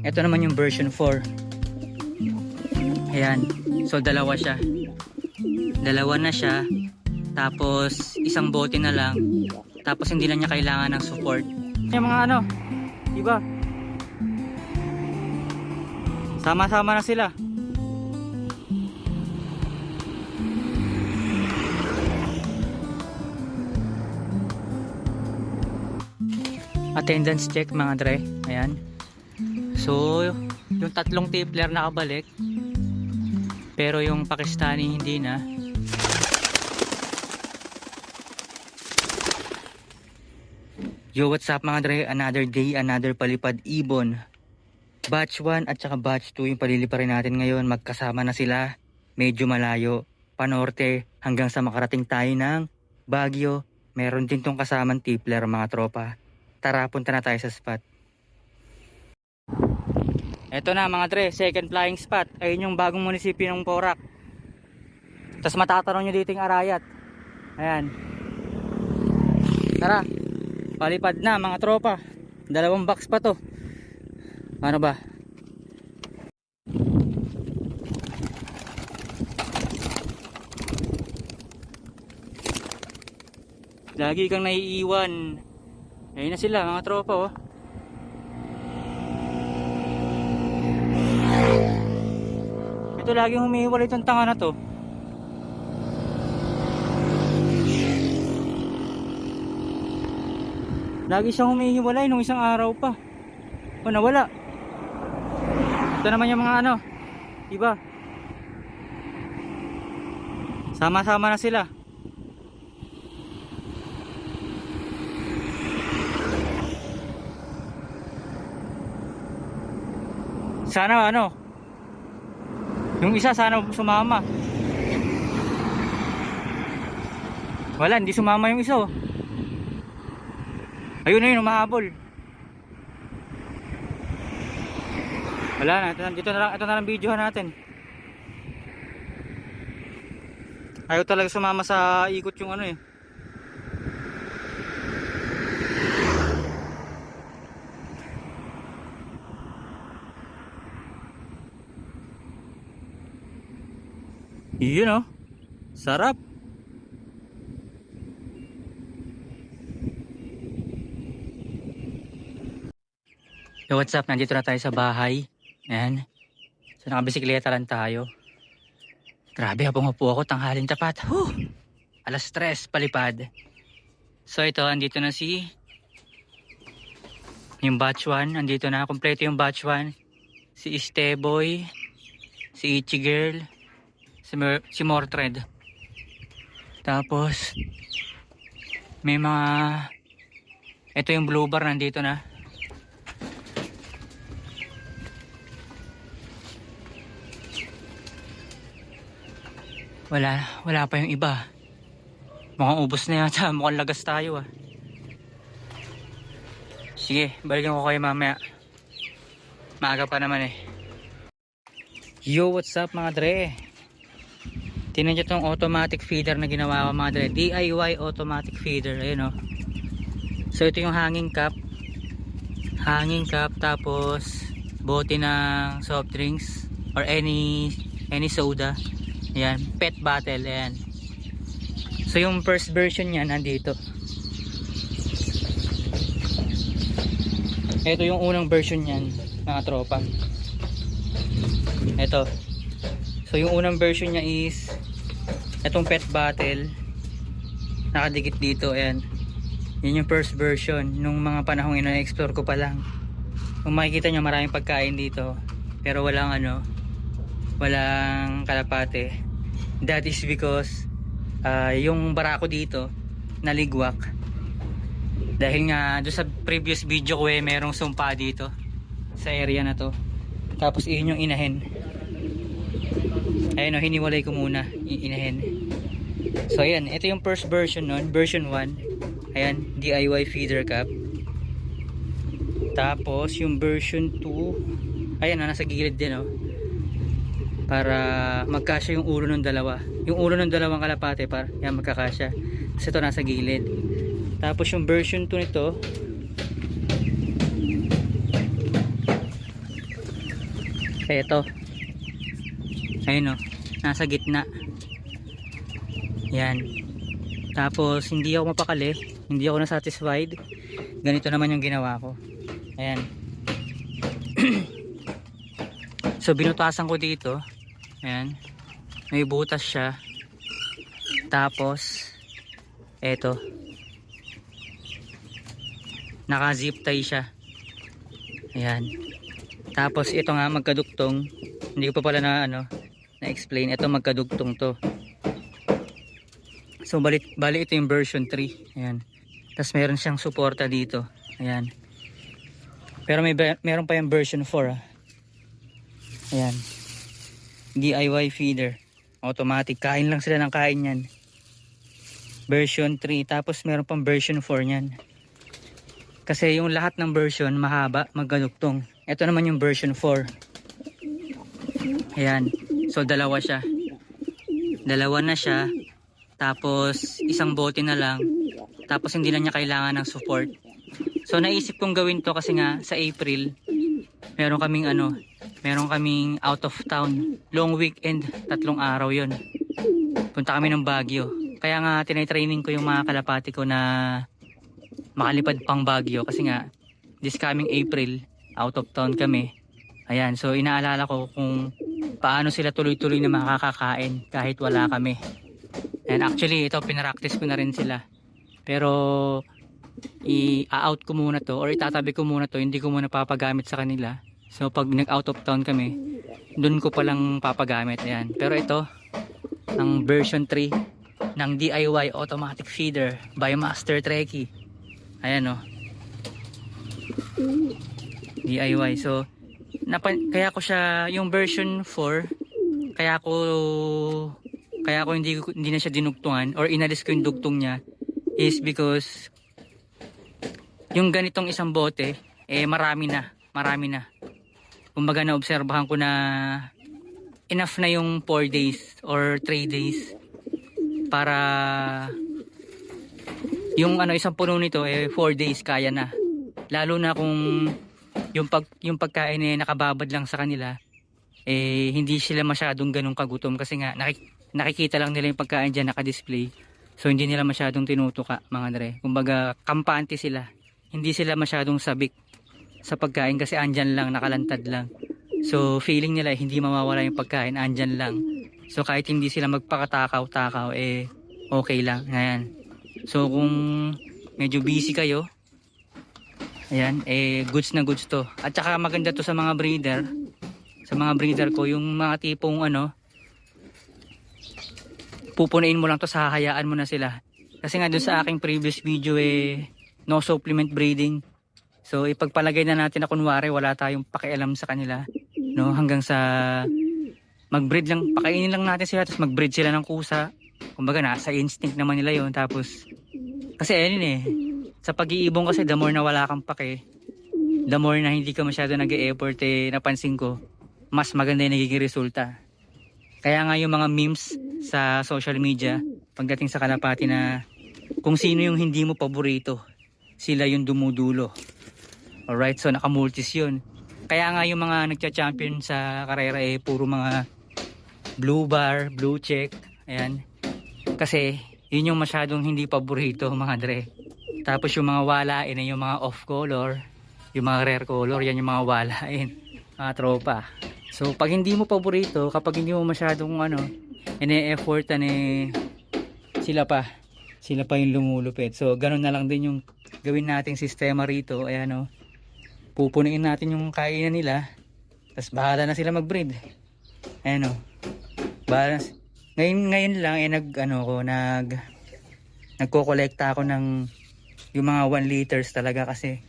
Ito naman yung version 4. Ayan. So dalawa siya. Dalawa na siya. Tapos isang bote na lang. Tapos hindi na niya kailangan ng support. Yung mga ano, diba? Sama-sama na sila. Attendance check mga dre. Ayan. So yung tatlong tipler nakabalik, pero yung Pakistani hindi na. Yo, what's up mga dre? Another day, another palipad ibon. Batch 1 at saka batch 2 yung paliliparin natin ngayon. Magkasama na sila. Medyo malayo. Panorte hanggang sa makarating tayo ng Baguio. Meron din tong kasamang tipler mga tropa. Tara, punta na tayo sa spot. Eto na mga dre, second flying spot. Ayun yung bagong munisipyo ng Porac. Tapos matatanong nyo dito yung Arayat. Ayan. Tara, palipad na mga tropa. Dalawang box pa to. Ano ba? Lagi kang naiiwan. Ayun na sila mga tropa oh. Ito laging humihiwalay itong tanga na to. Lagi siyang humihiwalay nung isang araw pa. O nawala. Ito naman yung mga ano, diba? Sama-sama na sila. Sana ano, yung isa sana sumama. Wala, hindi sumama yung isa oh. Ayun na yun, umahabol. Wala na, ito na lang videohan natin. Ayaw talaga sumama sa ikot yung ano eh. Yun oh, sarap. So what's up, nandito na tayo sa bahay. Ayan. So nakabisikleta lang tayo. Grabe, habang upo ako, tanghaling tapat. Alas 3, palipad. So ito, andito na yung batch 1, andito na, kompleto yung batch 1. Si Isteboy, si Ichi Girl, si Mortred. Tapos may mga, ito yung blue bar nandito na. Wala pa yung iba. Mukhang ubos na yata. Mukhang lagas tayo ah. Sige, balikan ko kayo mamaya. Maaga pa naman eh. Yo, what's up mga dre? Tingnan nyo tong automatic feeder na ginawa ko mga dre. DIY automatic feeder. Ayun oh. So ito yung hanging cup. Hanging cup, tapos bote ng soft drinks or any soda. Ayan, pet bottle. Ayan. So yung first version niya nandito. Ito yung unang version niyan mga tropa. Ito. So yung unang version niya is itong pet bottle nakadikit dito. Ayan. Yun yung first version nung mga panahong ina-explore ko pa lang. Kung makikita nyo, maraming pagkain dito pero walang kalapate. That is because yung barako dito naligwak dahil nga doon sa previous video ko merong sumpa dito sa area na to. Tapos iyon yung inahin. Ayun o, hiniwalay ko muna inahin. So ayan, ito yung first version nun, version 1. Ayan, DIY feeder cup. Tapos yung version 2, ayan, nasa gilid din oh. Para magkasya yung ulo ng dalawa. Yung ulo ng dalawang kalapate para yan magkakasya. Kasi ito nasa gilid. Tapos yung version 2 nito, Ito. Ayun o. Nasa gitna. Yan. Tapos hindi ako mapakali. Hindi ako na-satisfied. Ganito naman yung ginawa ko. Ayan. So binutasan ko dito. Ayan. May butas siya. Tapos eto. Naka-zip tie siya. Ayan. Tapos ito nga magkaduktong. Hindi ko pa pala na-explain. Ito magkaduktong to. So bali ito yung version 3. Ayan. Tapos meron siyang suporta dito. Ayan. Pero meron pa yung version 4. Ayan. DIY feeder. Automatic. Kain lang sila ng kain yan. Version 3. Tapos meron pang version 4 niyan. Kasi yung lahat ng version mahaba, magkaduktong. Ito naman yung version 4. Ayan. So dalawa siya. Dalawa na siya. Tapos isang bote na lang. Tapos hindi na niya kailangan ng support. So naisip kong gawin to kasi nga sa April meron kaming out of town. Long weekend, 3 araw yon. Punta kami ng Baguio. Kaya nga tinay-training ko yung mga kalapati ko na makalipad pang Baguio kasi nga this coming April out of town kami. Ayan, so inaalala ko kung paano sila tuloy-tuloy na makakakain kahit wala kami. And actually ito pinaractice ko na rin sila. Pero i-out ko muna to or itatabi ko muna to, hindi ko muna papagamit sa kanila. So pag nag-out of town kami, dun ko palang papagamit. Ayan. Pero ito ang version 3 ng DIY automatic feeder by Master Trekkie. Ayan o. DIY. So kaya ko siya yung version 4, kaya ko hindi na siya dinugtungan or inalis ko yung dugtong niya is because yung ganitong isang bote marami na. Kumbaga naobserbahan ko na enough na yung 4 days or 3 days para yung isang puno nito 4 days kaya na. Lalo na kung yung pagkain nakababad lang sa kanila, hindi sila masyadong ganun kagutom kasi nga nakikita lang nila yung pagkain dyan naka-display. So hindi nila masyadong tinutuka mga dre. Kumbaga kampante sila. Hindi sila masyadong sabik sa pagkain kasi andyan lang, nakalantad lang. So feeling nila hindi mawawala yung pagkain, andyan lang. So kahit hindi sila magpakatakaw-takaw okay lang. Ayan. So kung medyo busy kayo, ayan, goods na goods to. At saka maganda to sa mga breeder. Sa mga breeder ko, yung mga tipong pupunuin mo lang to, hahayaan mo na sila. Kasi nga dun sa aking previous video no supplement breeding. So ipagpalagay na natin na kunwari wala tayong pakialam sa kanila, no, hanggang sa mag-breed lang, pakainin lang natin sila tapos mag-breed sila ng kusa. Kumbaga nasa instinct naman nila yon. Tapos kasi sa pag-iibong kasi the more na wala kang pake, the more na hindi ka masyado nag-e-effort, napansin ko mas maganda yung nagiging resulta. Kaya nga yung mga memes sa social media pagdating sa kalapati na kung sino yung hindi mo paborito, sila yung dumudulo. Alright, so nakamultis yun. Kaya nga yung mga nagcha-champion sa karera puro mga blue bar, blue check. Ayan. Kasi yun yung masyadong hindi paborito mga dre. Tapos yung mga walain yung mga off color, yung mga rare color, yan yung mga walain, mga tropa. So pag hindi mo paborito, kapag hindi mo masyadong ine-effortan sila pa yung lumulupit. So ganun na lang din yung gawin nating sistema rito. Ayan pupunuin natin yung kainan nila, tapos bahala na sila mag-breed. Ayan bahala. Ngayon lang nagko-kolekta ako ng yung mga 1 liters talaga kasi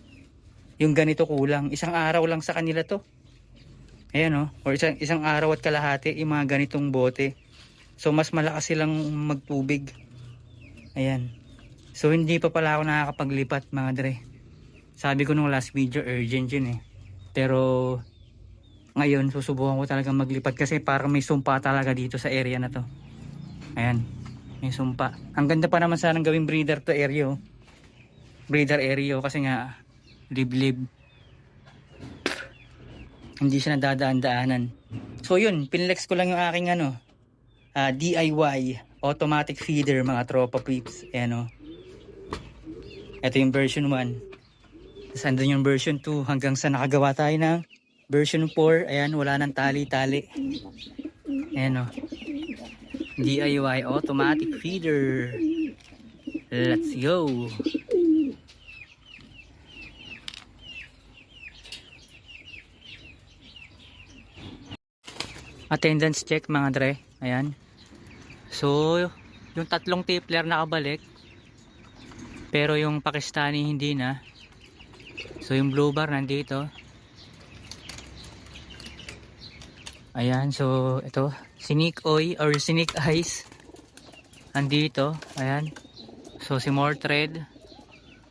yung ganito kulang. Isang araw lang sa kanila to. Ayan or isang araw at kalahati yung mga ganitong bote. So mas malakas silang magtubig. Ayan. So hindi pa pala ako nakakapaglipat mga dre. Sabi ko nung last video urgent yun Pero ngayon susubukan ko talaga maglipat kasi parang may sumpa talaga dito sa area na to. Ayan. May sumpa. Ang ganda pa naman sanang gawing breeder to area. Breeder area kasi nga liblib. Hindi siya nadadaan-daanan. So yun, pinlex ko lang yung aking DIY automatic feeder mga tropa peeps. Ayan o. Ito yung version 1. Tapos andun yung version 2 hanggang sa nakagawa tayo ng version 4. Ayan, wala nang tali-tali. Ayan o. DIY automatic feeder. Let's go. Attendance check mga dre. Ayan. So, yung tatlong tipler nakabalik. Pero yung Pakistani hindi na. So, yung blue bar nandito. Ayan. So, ito. Si Nick Oy or si Nick Ice. Nandito. Ayan. So, si Mortred.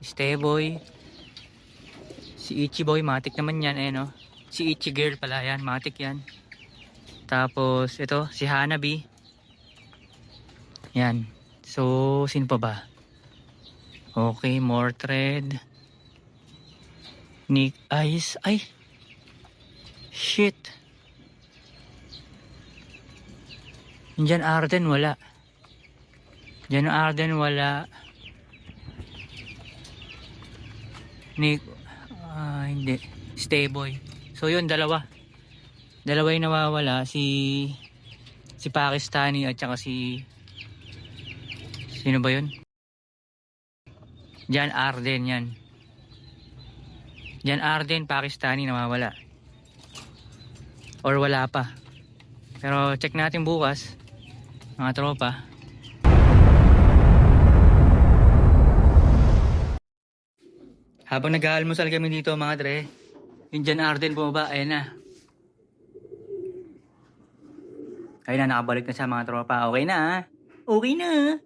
Si Steboy. Si Ichiboy. Matik naman yan. Ayan o. Si Ichi Girl pala. Ayan. Matik yan. Tapos, ito. Si Hanabi. Yan. So, sino pa ba? Okay, Mortred. Nick Ice. Ay! Shit! Diyan Arden wala. Diyan Arden wala. Nick. Hindi. Stayboy. So, yun, dalawa. Dalawa yung nawawala. Si Pakistani at saka si... Sino ba yun? Jan Arden yan. Jan Arden, Pakistani nawawala. Or wala pa. Pero check natin bukas. Mga tropa. Habang nag-aalmusal kami dito mga dre. Yung Jan Arden bumaba. Ayan na. Ayun na, nakabalik na sa mga tropa. Okay na. Okay na.